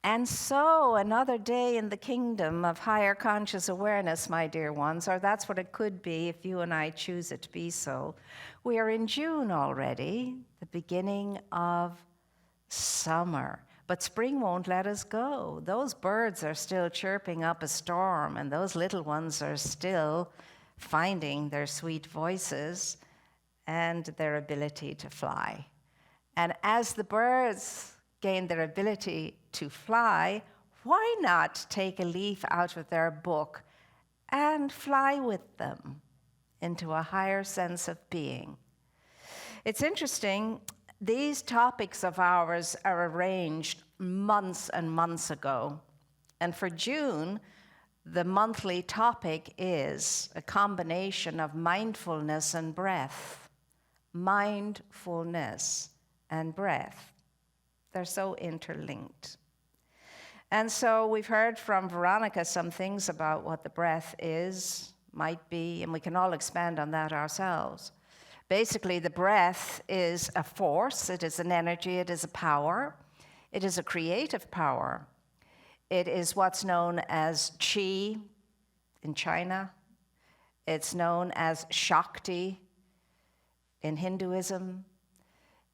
And so, another day in the kingdom of higher conscious awareness, my dear ones, or that's what it could be if you and I choose it to be so. We are in June already, the beginning of summer. But spring won't let us go. Those birds are still chirping up a storm, and those little ones are still finding their sweet voices and their ability to fly. And as the birds gain their ability to fly, why not take a leaf out of their book and fly with them into a higher sense of being? It's interesting, these topics of ours are arranged months and months ago. And for June, the monthly topic is a combination of mindfulness and breath. Mindfulness and breath. They're so interlinked. And so we've heard from Veronica some things about what the breath is, might be, and we can all expand on that ourselves. Basically, the breath is a force, it is an energy, it is a power, it is a creative power. It is what's known as Qi in China. It's known as Shakti in Hinduism.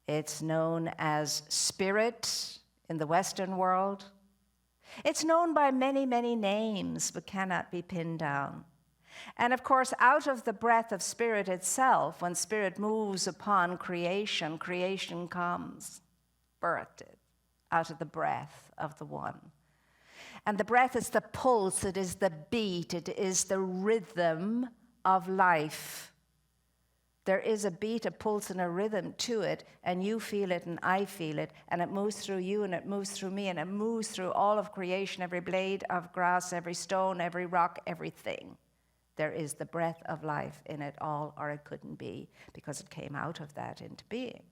It's known as spirit in the Western world. It's known by many, many names, but cannot be pinned down. And of course, out of the breath of spirit itself, when spirit moves upon creation, creation comes, birthed out of the breath of the one. And the breath is the pulse, it is the beat, it is the rhythm of life. There is a beat, a pulse, and a rhythm to it, and you feel it and I feel it, and it moves through you and it moves through me, and it moves through all of creation, every blade of grass, every stone, every rock, everything. There is the breath of life in it all, or it couldn't be, because it came out of that into being.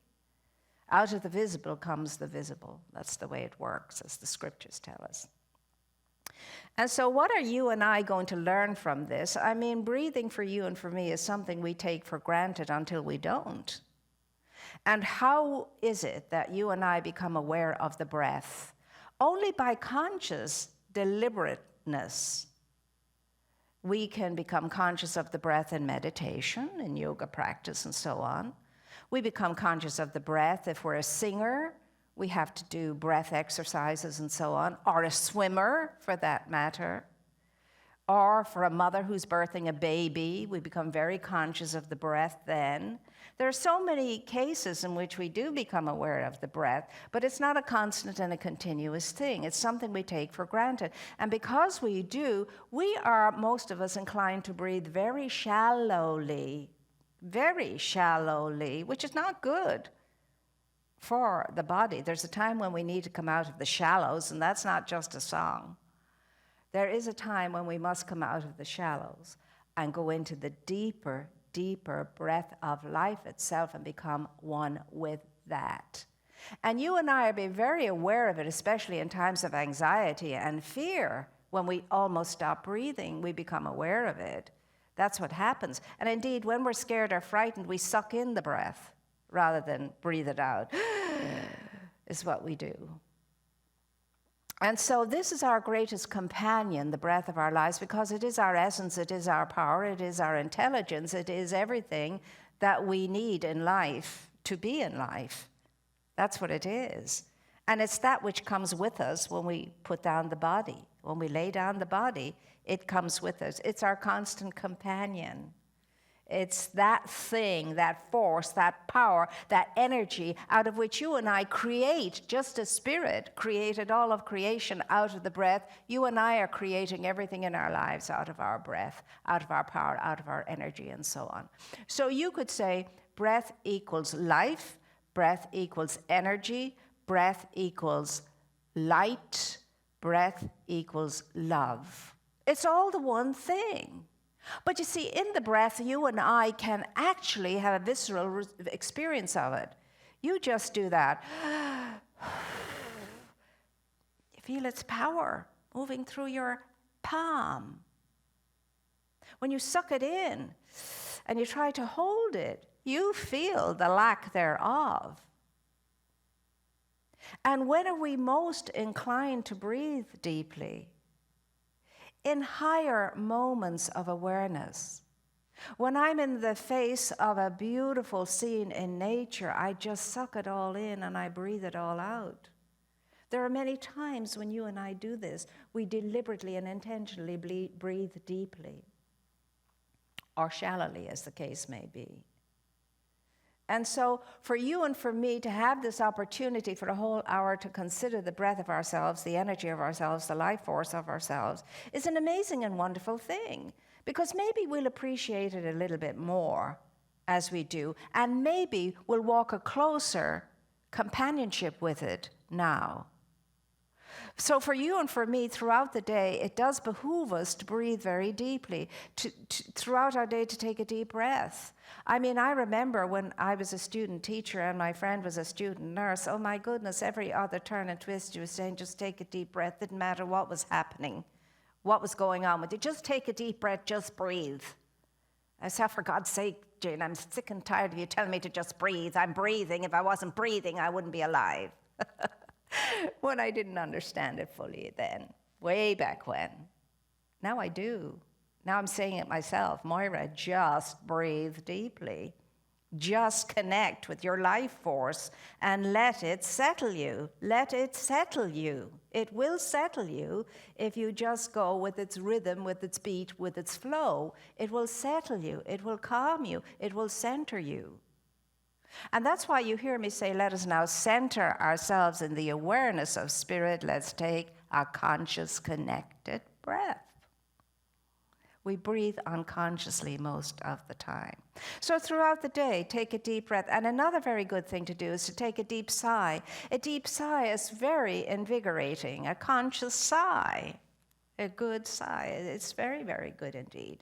Out of the visible comes the visible. That's the way it works, as the scriptures tell us. And so what are you and I going to learn from this? I mean, breathing for you and for me is something we take for granted until we don't. And how is it that you and I become aware of the breath? Only by conscious deliberateness. We can become conscious of the breath in meditation, in yoga practice, and so on. We become conscious of the breath if we're a singer. We have to do breath exercises and so on, or a swimmer for that matter, or for a mother who's birthing a baby, we become very conscious of the breath then. There are so many cases in which we do become aware of the breath, but it's not a constant and a continuous thing. It's something we take for granted. And because we do, we are, most of us, inclined to breathe very shallowly, which is not good for the body. There's a time when we need to come out of the shallows, and that's not just a song. There is a time when we must come out of the shallows and go into the deeper, deeper breath of life itself and become one with that. And you and I are being very aware of it, especially in times of anxiety and fear. When we almost stop breathing, we become aware of it. That's what happens. And indeed, when we're scared or frightened, we suck in the breath rather than breathe it out, is what we do. And so this is our greatest companion, the breath of our lives, because it is our essence, it is our power, it is our intelligence, it is everything that we need in life to be in life. That's what it is. And it's that which comes with us when we put down the body. When we lay down the body, it comes with us. It's our constant companion. It's that thing, that force, that power, that energy out of which you and I create, just as spirit created all of creation out of the breath. You and I are creating everything in our lives out of our breath, out of our power, out of our energy, and so on. So you could say breath equals life, breath equals energy, breath equals light, breath equals love. It's all the one thing. But you see, in the breath, you and I can actually have a visceral experience of it. You just do that. You feel its power moving through your palm. When you suck it in and you try to hold it, you feel the lack thereof. And when are we most inclined to breathe deeply? In higher moments of awareness. When I'm in the face of a beautiful scene in nature, I just suck it all in and I breathe it all out. There are many times when you and I do this, we deliberately and intentionally breathe deeply, or shallowly, as the case may be. And so for you and for me to have this opportunity for a whole hour to consider the breath of ourselves, the energy of ourselves, the life force of ourselves, is an amazing and wonderful thing, because maybe we'll appreciate it a little bit more as we do, and maybe we'll walk a closer companionship with it now. So for you and for me, throughout the day, it does behoove us to breathe very deeply, throughout our day to take a deep breath. I mean, I remember when I was a student teacher and my friend was a student nurse, oh my goodness, every other turn and twist you were saying, just take a deep breath. Didn't matter what was happening, what was going on with you. Just take a deep breath, just breathe. I said, for God's sake, Jane, I'm sick and tired of you telling me to just breathe. I'm breathing. If I wasn't breathing, I wouldn't be alive. When I didn't understand it fully then, way back when. Now I do. Now I'm saying it myself. Moira, just breathe deeply. Just connect with your life force and let it settle you. Let it settle you. It will settle you if you just go with its rhythm, with its beat, with its flow. It will settle you. It will calm you. It will center you. And that's why you hear me say, let us now center ourselves in the awareness of spirit. Let's take a conscious, connected breath. We breathe unconsciously most of the time. So throughout the day, take a deep breath. And another very good thing to do is to take a deep sigh. A deep sigh is very invigorating. A conscious sigh, a good sigh. It's very, very good indeed.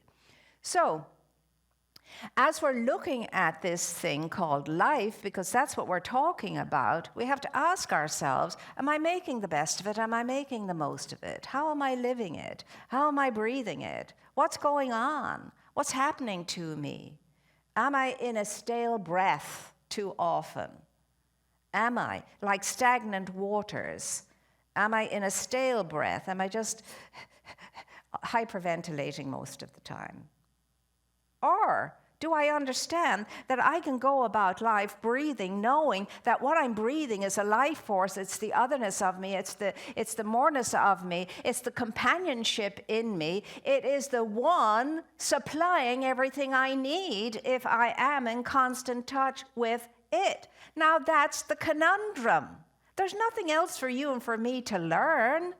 So, as we're looking at this thing called life, because that's what we're talking about, we have to ask ourselves, am I making the best of it? Am I making the most of it? How am I living it? How am I breathing it? What's going on? What's happening to me? Am I in a stale breath too often? Am I like stagnant waters? Am I in a stale breath? Am I just hyperventilating most of the time? Or do I understand that I can go about life breathing, knowing that what I'm breathing is a life force? It's the otherness of me. It's the moreness of me. It's the companionship in me. It is the one supplying everything I need if I am in constant touch with it. Now that's the conundrum. There's nothing else for you and for me to learn.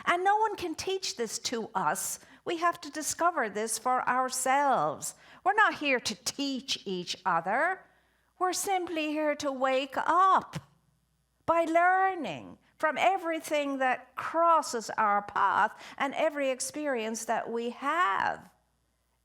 And no one can teach this to us. We have to discover this for ourselves. We're not here to teach each other. We're simply here to wake up by learning from everything that crosses our path and every experience that we have.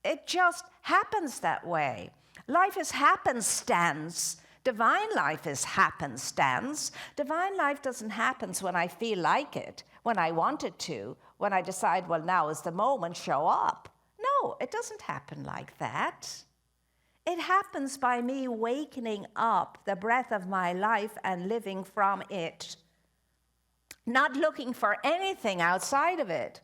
It just happens that way. Life is happenstance. Divine life is happenstance. Divine life doesn't happen when I feel like it, when I want it to, when I decide, well, now is the moment, show up. No, it doesn't happen like that. It happens by me wakening up the breath of my life and living from it. Not looking for anything outside of it.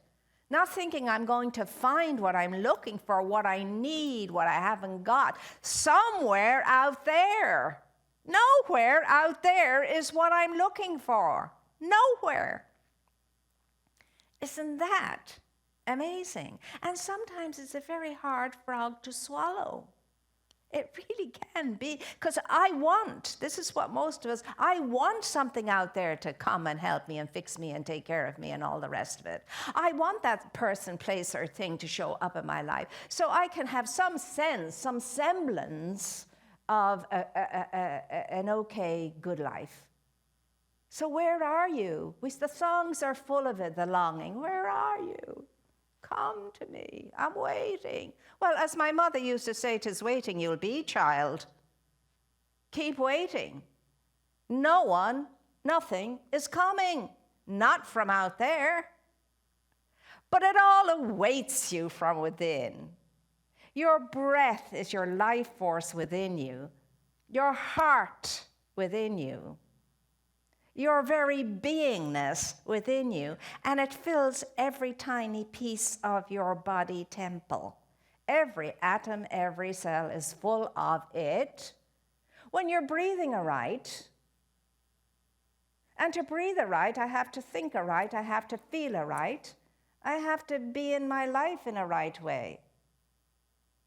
Not thinking I'm going to find what I'm looking for, what I need, what I haven't got, somewhere out there. Nowhere out there is what I'm looking for. Nowhere. Isn't that amazing? And sometimes it's a very hard frog to swallow. It really can be, because this is what most of us, I want something out there to come and help me and fix me and take care of me and all the rest of it. I want that person, place, or thing to show up in my life so I can have some sense, some semblance of an okay, good life. So where are you? The songs are full of it, the longing. Where are you? Come to me. I'm waiting. Well, as my mother used to say, 'tis waiting you'll be, child. Keep waiting. No one, nothing is coming. Not from out there. But it all awaits you from within. Your breath is your life force within you. Your heart within you. your very beingness within you, and it fills every tiny piece of your body temple. Every atom, every cell is full of it. When you're breathing aright, and to breathe aright, I have to think aright, I have to feel aright, I have to be in my life in a right way.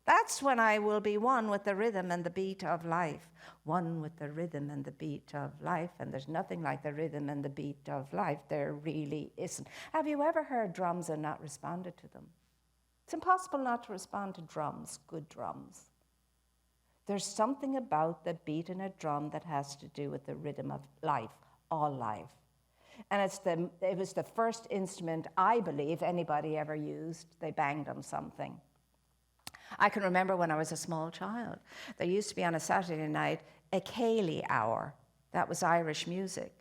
That's when I will be one with the rhythm and the beat of life. One with the rhythm and the beat of life. And there's nothing like the rhythm and the beat of life. There really isn't. Have you ever heard drums and not responded to them? It's impossible not to respond to drums, good drums. There's something about the beat in a drum that has to do with the rhythm of life, all life. And it was the first instrument I believe anybody ever used. They banged on something. I can remember when I was a small child, there used to be on a Saturday night a Cayley hour. That was Irish music.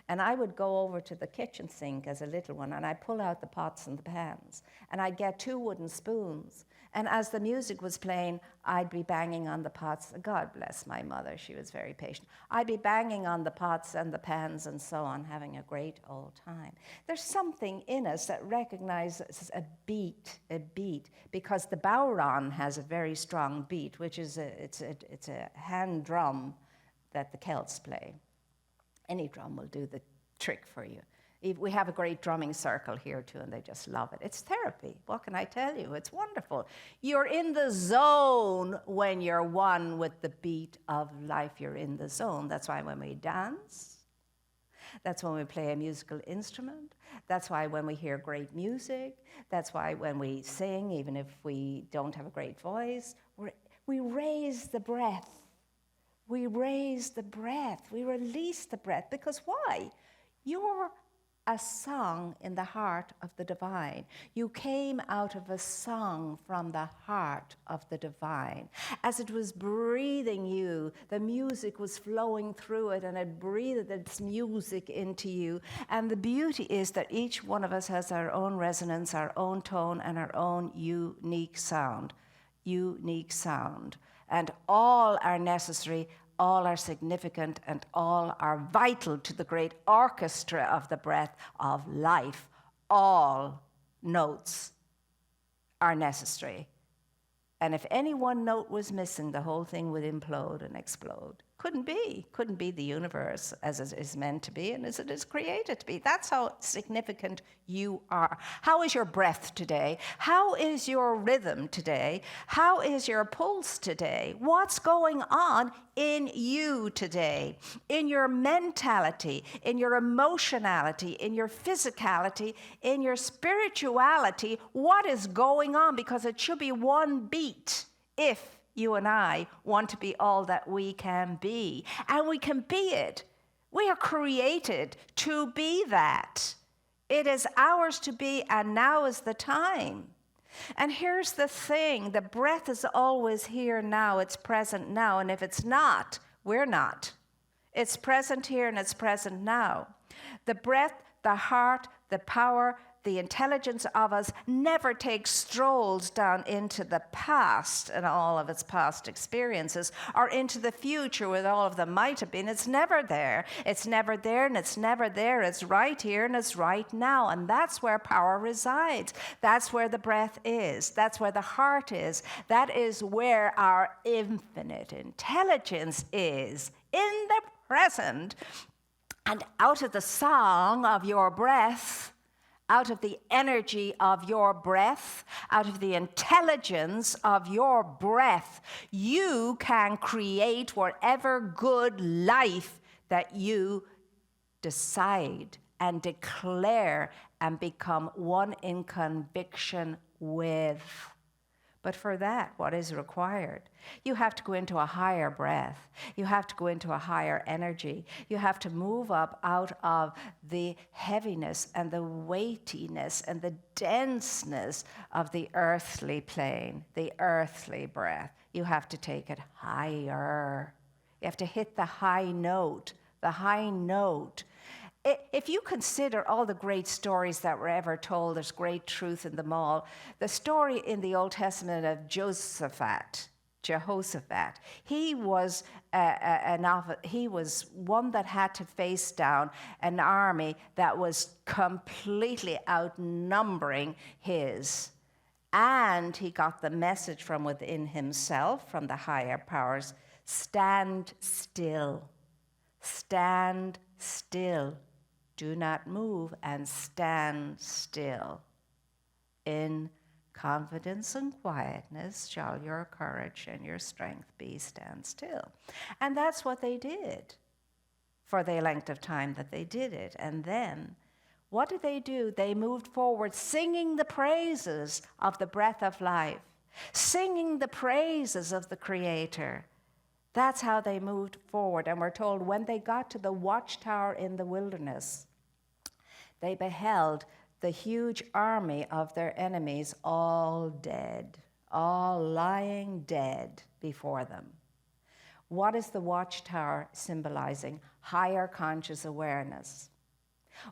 And I would go over to the kitchen sink as a little one, and I'd pull out the pots and the pans, and I'd get 2 wooden spoons. And as the music was playing, I'd be banging on the pots. God bless my mother, she was very patient. I'd be banging on the pots and the pans and so on, having a great old time. There's something in us that recognizes a beat, because the bowron has a very strong beat, which is it's a hand drum that the Celts play. Any drum will do the trick for you. We have a great drumming circle here too, and they just love it. It's therapy. What can I tell you? It's wonderful. You're in the zone when you're one with the beat of life. You're in the zone. That's why when we dance, that's when we play a musical instrument. That's why when we hear great music, that's why when we sing, even if we don't have a great voice, we raise the breath. We raise the breath. We release the breath. Because why? You're a song in the heart of the divine. You came out of a song from the heart of the divine. As it was breathing you, the music was flowing through it, and it breathed its music into you. And the beauty is that each one of us has our own resonance, our own tone, and our own unique sound. Unique sound. And all are necessary, all are significant, and all are vital to the great orchestra of the breath of life. All notes are necessary. And if any one note was missing, the whole thing would implode and explode. Couldn't be the universe as it is meant to be and as it is created to be. That's how significant you are. How is your breath today? How is your rhythm today? How is your pulse today? What's going on in you today? In your mentality, in your emotionality, in your physicality, in your spirituality, what is going on? Because it should be one beat if you and I want to be all that we can be. And we can be it. We are created to be that. It is ours to be, and now is the time. And here's the thing. The breath is always here now. It's present now. And if it's not, we're not. It's present here and it's present now. The breath, the heart, the power, the intelligence of us never takes strolls down into the past and all of its past experiences, or into the future with all of them might have been. It's never there. It's never there, and it's never there. It's right here and it's right now. And that's where power resides. That's where the breath is. That's where the heart is. That is where our infinite intelligence is, in the present. And out of the song of your breath, out of the energy of your breath, out of the intelligence of your breath, you can create whatever good life that you decide and declare and become one in conviction with. But for that, what is required? You have to go into a higher breath. You have to go into a higher energy. You have to move up out of the heaviness and the weightiness and the denseness of the earthly plane, the earthly breath. You have to take it higher. You have to hit the high note, the high note. If you consider all the great stories that were ever told, there's great truth in them all. The story in the Old Testament of Jehoshaphat, Jehoshaphat. He was he was one that had to face down an army that was completely outnumbering his. And he got the message from within himself, from the higher powers: stand still, stand still, do not move, and stand still. In confidence and quietness shall your courage and your strength be. Stand still. And that's what they did for the length of time that they did it. And then, what did they do? They moved forward singing the praises of the breath of life, singing the praises of the Creator. That's how they moved forward. And we're told when they got to the watchtower in the wilderness, they beheld the huge army of their enemies all dead, all lying dead before them. What is the watchtower symbolizing? Higher conscious awareness.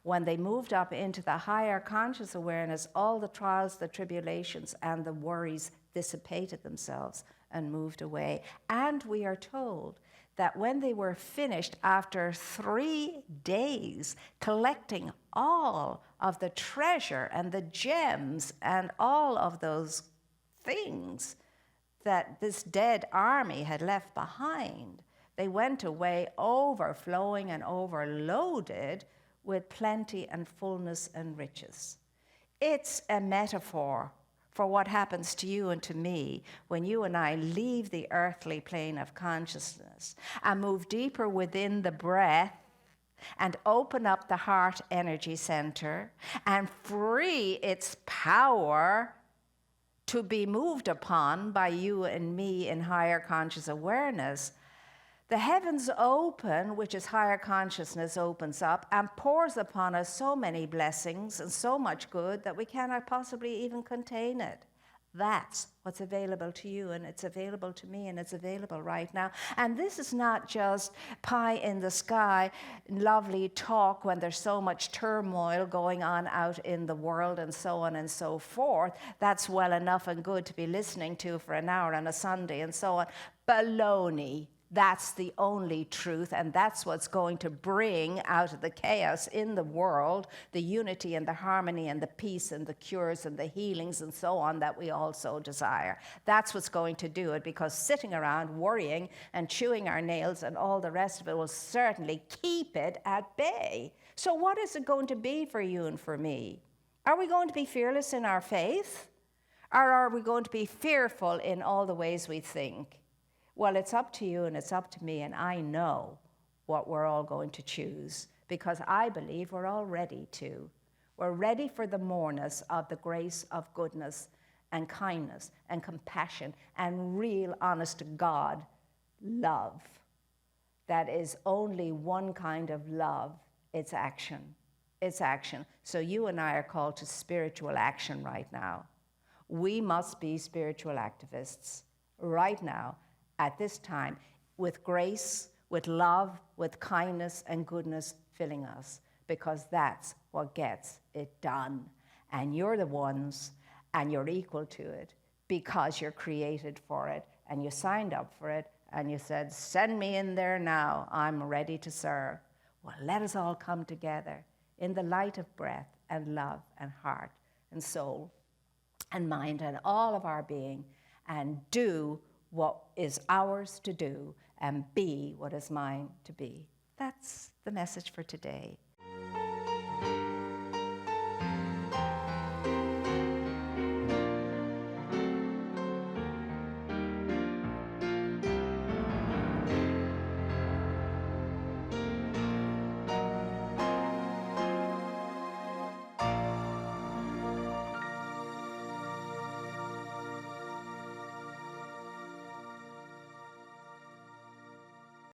When they moved up into the higher conscious awareness, all the trials, the tribulations, and the worries dissipated themselves and moved away. And we are told that when they were finished, after 3 days collecting all of the treasure and the gems and all of those things that this dead army had left behind, they went away overflowing and overloaded with plenty and fullness and riches. It's a metaphor for what happens to you and to me when you and I leave the earthly plane of consciousness and move deeper within the breath and open up the heart energy center and free its power to be moved upon by you and me in higher conscious awareness. The heavens open, which is higher consciousness, opens up and pours upon us so many blessings and so much good that we cannot possibly even contain it. That's what's available to you, and it's available to me, and it's available right now. And this is not just pie in the sky, lovely talk when there's so much turmoil going on out in the world and so on and so forth. That's well enough and good to be listening to for an hour on a Sunday and so on. Baloney. That's the only truth, and that's what's going to bring out of the chaos in the world the unity and the harmony and the peace and the cures and the healings and so on that we also desire. That's what's going to do it, because sitting around worrying and chewing our nails and all the rest of it will certainly keep it at bay. So what is it going to be for you and for me? Are we going to be fearless in our faith? Or are we going to be fearful in all the ways we think? Well, it's up to you and it's up to me, and I know what we're all going to choose, because I believe we're all ready to. We're ready for the moreness of the grace of goodness and kindness and compassion and real, honest to God love. That is only one kind of love. It's action. It's action. So you and I are called to spiritual action right now. We must be spiritual activists right now, at this time, with grace, with love, with kindness and goodness filling us, because that's what gets it done. And you're the ones, and you're equal to it, because you're created for it, and you signed up for it, and you said, send me in there now, I'm ready to serve. Well, let us all come together in the light of breath and love and heart and soul and mind and all of our being, and do what is ours to do and be what is mine to be. That's the message for today.